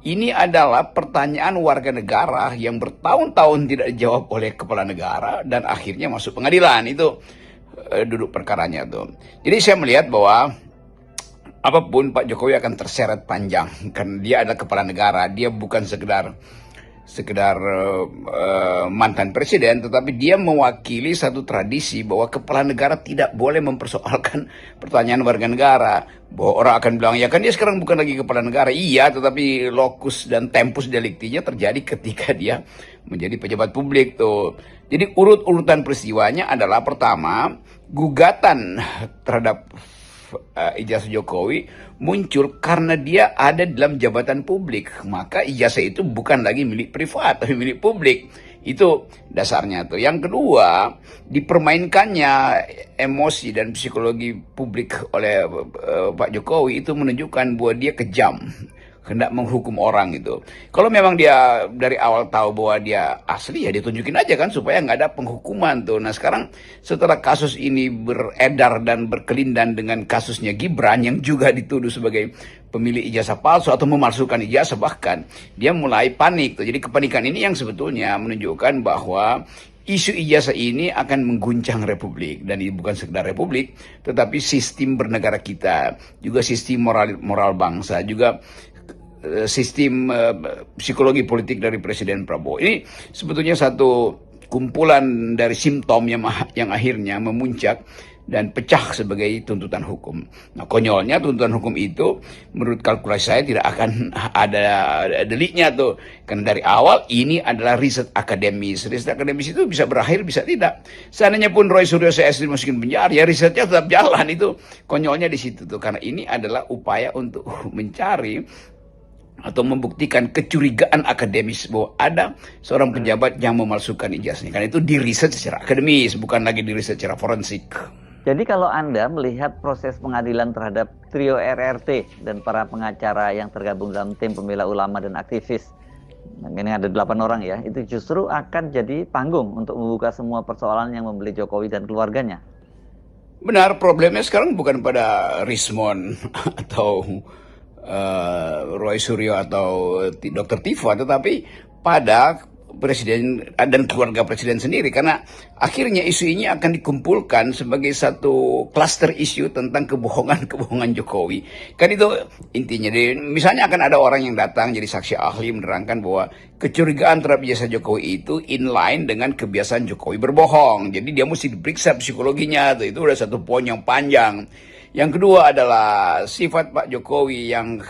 Ini adalah pertanyaan warga negara yang bertahun-tahun tidak dijawab oleh kepala negara dan akhirnya masuk pengadilan. Itu duduk perkaranya tuh. Jadi saya melihat bahwa apapun Pak Jokowi akan terseret panjang karena dia adalah kepala negara. Dia bukan sekedar mantan presiden, tetapi dia mewakili satu tradisi bahwa kepala negara tidak boleh mempersoalkan pertanyaan warga negara. Bahwa orang akan bilang, ya kan dia sekarang bukan lagi kepala negara. Iya, tetapi lokus dan tempus deliktinya terjadi ketika dia menjadi pejabat publik tuh. Jadi urut-urutan peristiwanya adalah pertama, gugatan terhadap ijazah Jokowi muncul karena dia ada dalam jabatan publik. Maka ijazah itu bukan lagi milik privat, tapi milik publik. Itu dasarnya tuh. Yang kedua, dipermainkannya emosi dan psikologi publik oleh Pak Jokowi itu menunjukkan bahwa dia kejam, hendak menghukum orang itu. Kalau memang dia dari awal tahu bahwa dia asli, ya ditunjukin aja kan supaya nggak ada penghukuman tuh. Nah sekarang setelah kasus ini beredar dan berkelindan dengan kasusnya Gibran yang juga dituduh sebagai pemilik ijazah palsu atau memalsukan ijazah, bahkan dia mulai panik tuh. Jadi kepanikan ini yang sebetulnya menunjukkan bahwa isu ijazah ini akan mengguncang Republik, dan ini bukan sekedar Republik, tetapi sistem bernegara kita, juga sistem moral bangsa, juga sistem psikologi politik dari Presiden Prabowo. Ini sebetulnya satu kumpulan dari simptom yang akhirnya memuncak dan pecah sebagai tuntutan hukum. Nah konyolnya tuntutan hukum itu menurut kalkulasi saya tidak akan ada deliknya tuh. Karena dari awal ini adalah riset akademis. Riset akademis itu bisa berakhir, bisa tidak. Seandainya pun Roy Suryo CS dimasukin penjara, ya risetnya tetap jalan. Itu konyolnya di situ tuh. Karena ini adalah upaya untuk mencari atau membuktikan kecurigaan akademis bahwa ada seorang pejabat yang memalsukan ijazahnya. Karena itu diriset secara akademis, bukan lagi diriset secara forensik. Jadi kalau Anda melihat proses pengadilan terhadap trio RRT dan para pengacara yang tergabung dalam tim pembela ulama dan aktivis, ini ada 8 orang ya, itu justru akan jadi panggung untuk membuka semua persoalan yang membeli Jokowi dan keluarganya. Benar, problemnya sekarang bukan pada Rismon atau Roy Suryo atau Dr. Tifa, tetapi pada presiden dan keluarga presiden sendiri, karena akhirnya isu ini akan dikumpulkan sebagai satu cluster isu tentang kebohongan Jokowi. Kan itu intinya. Misalnya akan ada orang yang datang jadi saksi ahli menerangkan bahwa kecurigaan terhadap jasa Jokowi itu inline dengan kebiasaan Jokowi berbohong. Jadi dia mesti diperiksa psikologinya. Itu udah satu poin yang panjang. Yang kedua adalah sifat Pak Jokowi yang